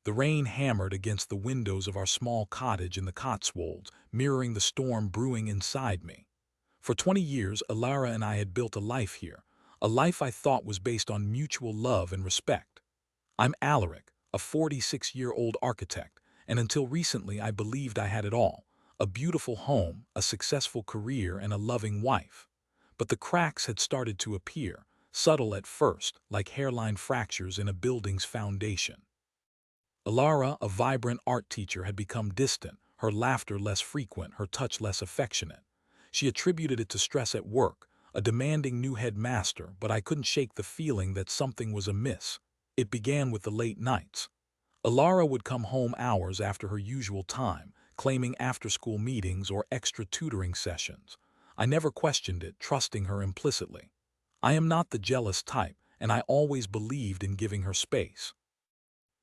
The rain hammered against the windows of our small cottage in the Cotswolds, mirroring the storm brewing inside me. For 20 years, Alara and I had built a life here, a life I thought was based on mutual love and respect. I'm Alaric, a 46-year-old architect, and until recently I believed I had it all: a beautiful home, a successful career, and a loving wife. But the cracks had started to appear, subtle at first, like hairline fractures in a building's foundation. Alara, a vibrant art teacher, had become distant, her laughter less frequent, her touch less affectionate. She attributed it to stress at work, a demanding new headmaster, but I couldn't shake the feeling that something was amiss. It began with the late nights. Alara would come home hours after her usual time, claiming after-school meetings or extra tutoring sessions. I never questioned it, trusting her implicitly. I am not the jealous type, and I always believed in giving her space.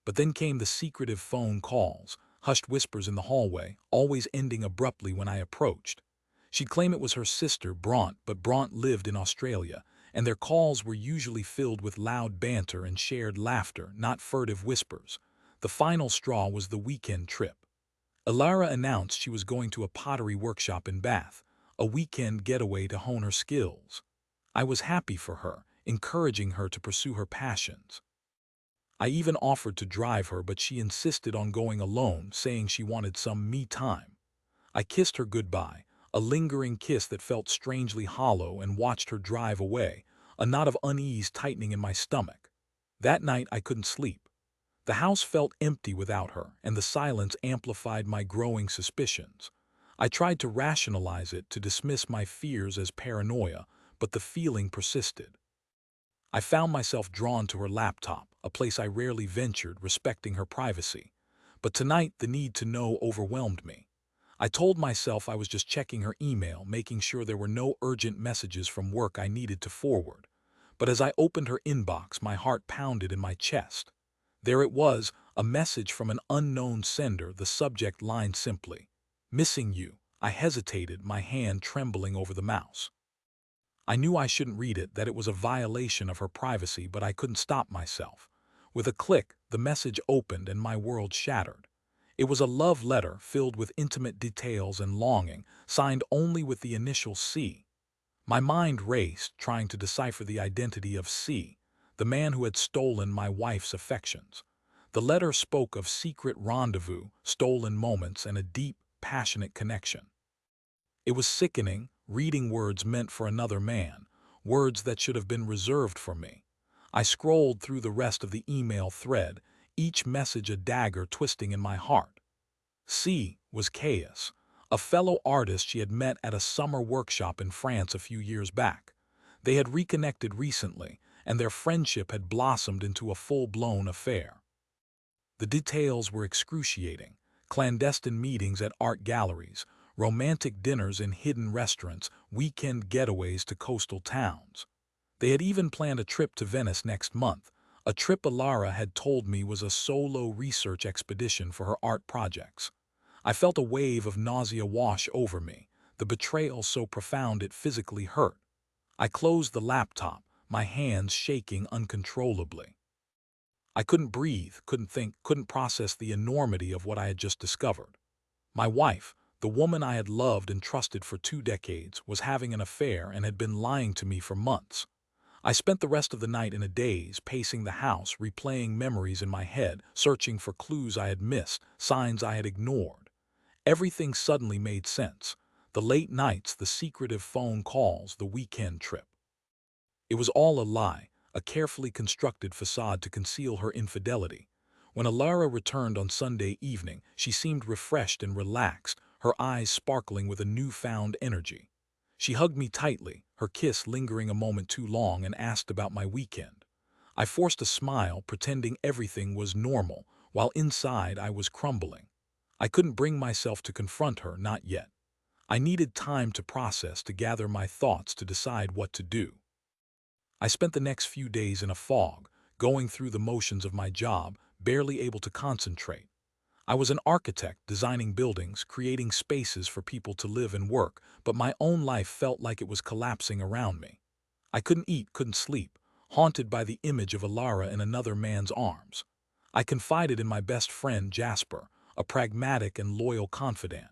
But then came the secretive phone calls, hushed whispers in the hallway, always ending abruptly when I approached. She'd claim it was her sister, Bront, but Bront lived in Australia, and their calls were usually filled with loud banter and shared laughter, not furtive whispers. The final straw was the weekend trip. Alara announced she was going to a pottery workshop in Bath, a weekend getaway to hone her skills. I was happy for her, encouraging her to pursue her passions. I even offered to drive her, but she insisted on going alone, saying she wanted some me time. I kissed her goodbye, a lingering kiss that felt strangely hollow, and watched her drive away, a knot of unease tightening in my stomach. That night I couldn't sleep. The house felt empty without her, and the silence amplified my growing suspicions. I tried to rationalize it, to dismiss my fears as paranoia, but the feeling persisted. I found myself drawn to her laptop, a place I rarely ventured, respecting her privacy. But tonight the need to know overwhelmed me. I told myself I was just checking her email, making sure there were no urgent messages from work I needed to forward. But as I opened her inbox, my heart pounded in my chest. There it was, a message from an unknown sender, the subject line simply, "Missing you." I hesitated, my hand trembling over the mouse. I knew I shouldn't read it, that it was a violation of her privacy, but I couldn't stop myself. With a click, the message opened and my world shattered. It was a love letter filled with intimate details and longing, signed only with the initial C. My mind raced, trying to decipher the identity of C, the man who had stolen my wife's affections. The letter spoke of secret rendezvous, stolen moments, and a deep, passionate connection. It was sickening, reading words meant for another man, words that should have been reserved for me. I scrolled through the rest of the email thread, each message a dagger twisting in my heart. C was Caius, a fellow artist she had met at a summer workshop in France a few years back. They had reconnected recently, and their friendship had blossomed into a full-blown affair. The details were excruciating: clandestine meetings at art galleries, romantic dinners in hidden restaurants, weekend getaways to coastal towns. They had even planned a trip to Venice next month, a trip Alara had told me was a solo research expedition for her art projects. I felt a wave of nausea wash over me, the betrayal so profound it physically hurt. I closed the laptop, my hands shaking uncontrollably. I couldn't breathe, couldn't think, couldn't process the enormity of what I had just discovered. My wife, the woman I had loved and trusted for 2 decades, was having an affair and had been lying to me for months. I spent the rest of the night in a daze, pacing the house, replaying memories in my head, searching for clues I had missed, signs I had ignored. Everything suddenly made sense: the late nights, the secretive phone calls, the weekend trip. It was all a lie, a carefully constructed facade to conceal her infidelity. When Alara returned on Sunday evening, she seemed refreshed and relaxed, her eyes sparkling with a newfound energy. She hugged me tightly, her kiss lingering a moment too long, and asked about my weekend. I forced a smile, pretending everything was normal, while inside I was crumbling. I couldn't bring myself to confront her, not yet. I needed time to process, to gather my thoughts, to decide what to do. I spent the next few days in a fog, going through the motions of my job, barely able to concentrate. I was an architect, designing buildings, creating spaces for people to live and work, but my own life felt like it was collapsing around me. I couldn't eat, couldn't sleep, haunted by the image of Alara in another man's arms. I confided in my best friend Jasper, a pragmatic and loyal confidant.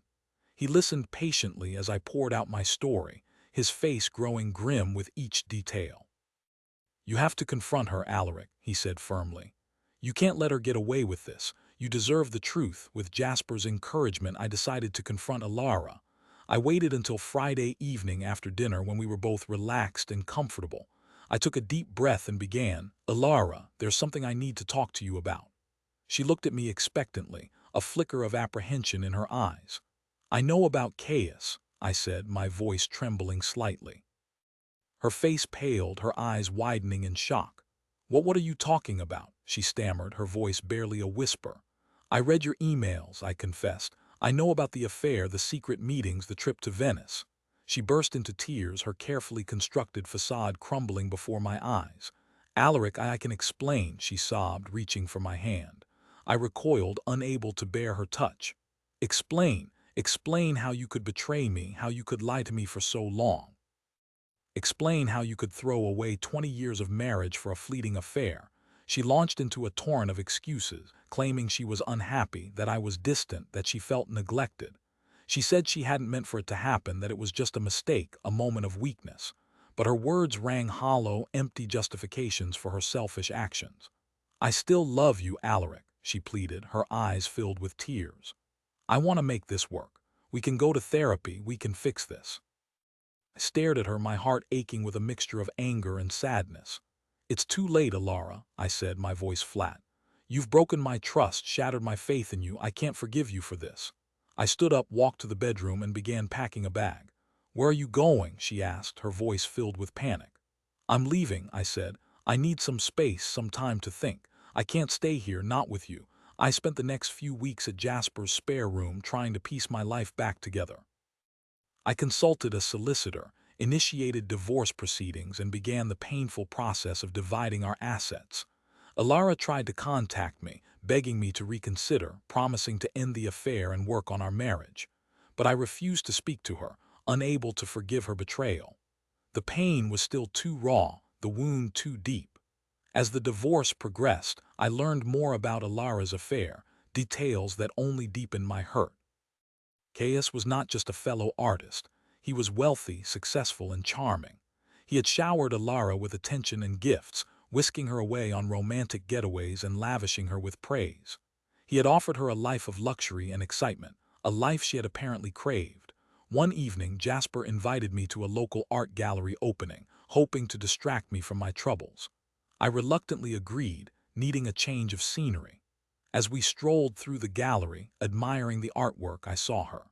He listened patiently as I poured out my story, his face growing grim with each detail. "You have to confront her, Alaric," he said firmly. "You can't let her get away with this. You deserve the truth." With Jasper's encouragement, I decided to confront Alara. I waited until Friday evening after dinner when we were both relaxed and comfortable. I took a deep breath and began, "Alara, there's something I need to talk to you about." She looked at me expectantly, a flicker of apprehension in her eyes. "I know about Caius," I said, my voice trembling slightly. Her face paled, her eyes widening in shock. What are you talking about?" she stammered, her voice barely a whisper. "I read your emails," I confessed. "I know about the affair, the secret meetings, the trip to Venice." She burst into tears, her carefully constructed facade crumbling before my eyes. "Alaric, I can explain," she sobbed, reaching for my hand. I recoiled, unable to bear her touch. "Explain. Explain how you could betray me, how you could lie to me for so long. Explain how you could throw away 20 years of marriage for a fleeting affair." She launched into a torrent of excuses, claiming she was unhappy, that I was distant, that she felt neglected. She said she hadn't meant for it to happen, that it was just a mistake, a moment of weakness. But her words rang hollow, empty justifications for her selfish actions. "I still love you, Alaric," she pleaded, her eyes filled with tears. "I want to make this work. We can go to therapy, we can fix this." I stared at her, my heart aching with a mixture of anger and sadness. "It's too late, Alara," I said, my voice flat. "You've broken my trust, shattered my faith in you. I can't forgive you for this." I stood up, walked to the bedroom, and began packing a bag. "Where are you going?" she asked, her voice filled with panic. "I'm leaving," I said. "I need some space, some time to think. I can't stay here, not with you." I spent the next few weeks at Jasper's spare room trying to piece my life back together. I consulted a solicitor, initiated divorce proceedings, and began the painful process of dividing our assets. Alara tried to contact me, begging me to reconsider, promising to end the affair and work on our marriage. But I refused to speak to her, unable to forgive her betrayal. The pain was still too raw, the wound too deep. As the divorce progressed, I learned more about Alara's affair, details that only deepened my hurt. Caius was not just a fellow artist. He was wealthy, successful, and charming. He had showered Alara with attention and gifts, whisking her away on romantic getaways and lavishing her with praise. He had offered her a life of luxury and excitement, a life she had apparently craved. One evening, Jasper invited me to a local art gallery opening, hoping to distract me from my troubles. I reluctantly agreed, needing a change of scenery. As we strolled through the gallery, admiring the artwork, I saw her.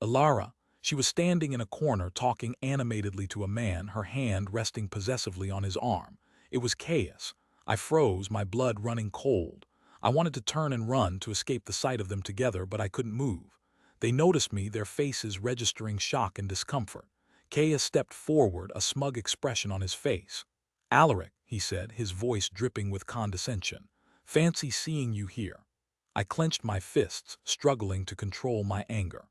Alara. She was standing in a corner talking animatedly to a man, her hand resting possessively on his arm. It was Caius. I froze, my blood running cold. I wanted to turn and run to escape the sight of them together, but I couldn't move. They noticed me, their faces registering shock and discomfort. Caius stepped forward, a smug expression on his face. "Alaric," he said, his voice dripping with condescension. "Fancy seeing you here." I clenched my fists, struggling to control my anger.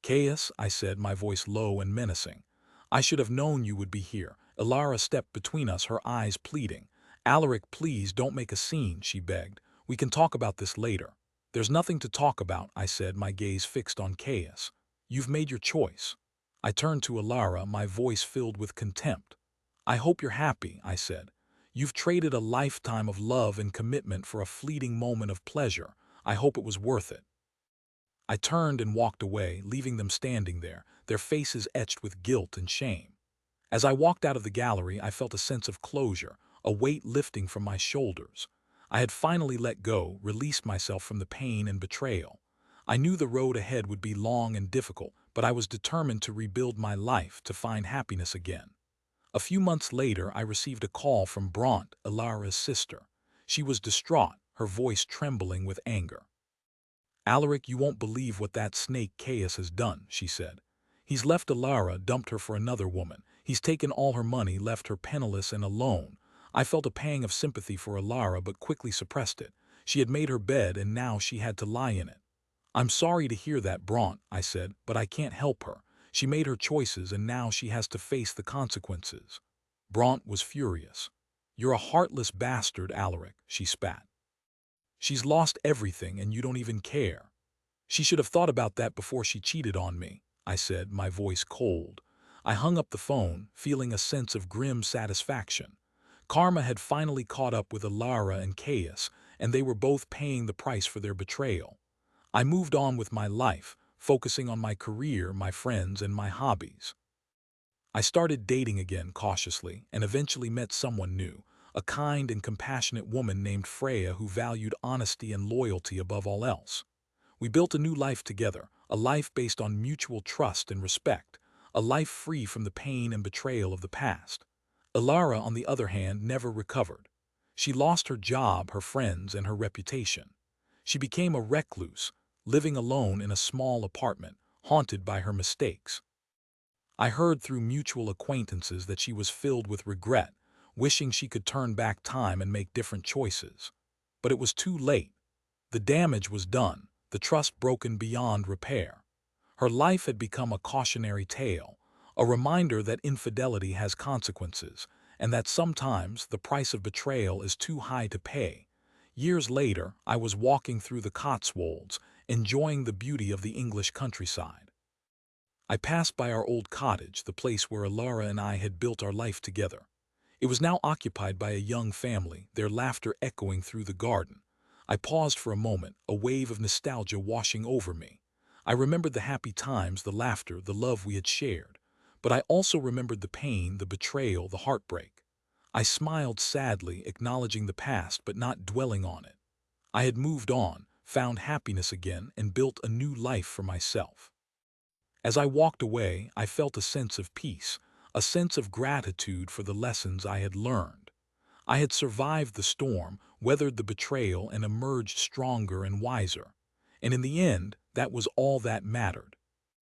"Caius," I said, my voice low and menacing. "I should have known you would be here." Alara stepped between us, her eyes pleading. "Alaric, please don't make a scene," she begged. "We can talk about this later." "There's nothing to talk about," I said, my gaze fixed on Caius. "You've made your choice." I turned to Alara, my voice filled with contempt. "I hope you're happy," I said. "You've traded a lifetime of love and commitment for a fleeting moment of pleasure. I hope it was worth it." I turned and walked away, leaving them standing there, their faces etched with guilt and shame. As I walked out of the gallery, I felt a sense of closure, a weight lifting from my shoulders. I had finally let go, released myself from the pain and betrayal. I knew the road ahead would be long and difficult, but I was determined to rebuild my life, to find happiness again. A few months later, I received a call from Bront, Alara's sister. She was distraught, her voice trembling with anger. "Alaric, you won't believe what that snake Caius has done," she said. "He's left Alara, dumped her for another woman. He's taken all her money, left her penniless and alone." I felt a pang of sympathy for Alara, but quickly suppressed it. She had made her bed, and now she had to lie in it. "I'm sorry to hear that, Bront," I said, "but I can't help her. She made her choices, and now she has to face the consequences." Bront was furious. "You're a heartless bastard, Alaric," she spat. She's lost everything and you don't even care. She should have thought about that before she cheated on me, I said, my voice cold. I hung up the phone, feeling a sense of grim satisfaction. Karma had finally caught up with Alara and Caius, and they were both paying the price for their betrayal. I moved on with my life, focusing on my career, my friends, and my hobbies. I started dating again cautiously and eventually met someone new, a kind and compassionate woman named Freya who valued honesty and loyalty above all else. We built a new life together, a life based on mutual trust and respect, a life free from the pain and betrayal of the past. Ilara, on the other hand, never recovered. She lost her job, her friends, and her reputation. She became a recluse, living alone in a small apartment, haunted by her mistakes. I heard through mutual acquaintances that she was filled with regret, wishing she could turn back time and make different choices. But it was too late. The damage was done, the trust broken beyond repair. Her life had become a cautionary tale, a reminder that infidelity has consequences, and that sometimes the price of betrayal is too high to pay. Years later, I was walking through the Cotswolds, enjoying the beauty of the English countryside. I passed by our old cottage, the place where Alara and I had built our life together. It was now occupied by a young family, their laughter echoing through the garden. I paused for a moment, a wave of nostalgia washing over me. I remembered the happy times, the laughter, the love we had shared. But I also remembered the pain, the betrayal, the heartbreak. I smiled sadly, acknowledging the past but not dwelling on it. I had moved on, found happiness again, and built a new life for myself. As I walked away, I felt a sense of peace, a sense of gratitude for the lessons I had learned. I had survived the storm, weathered the betrayal, and emerged stronger and wiser. And in the end, that was all that mattered.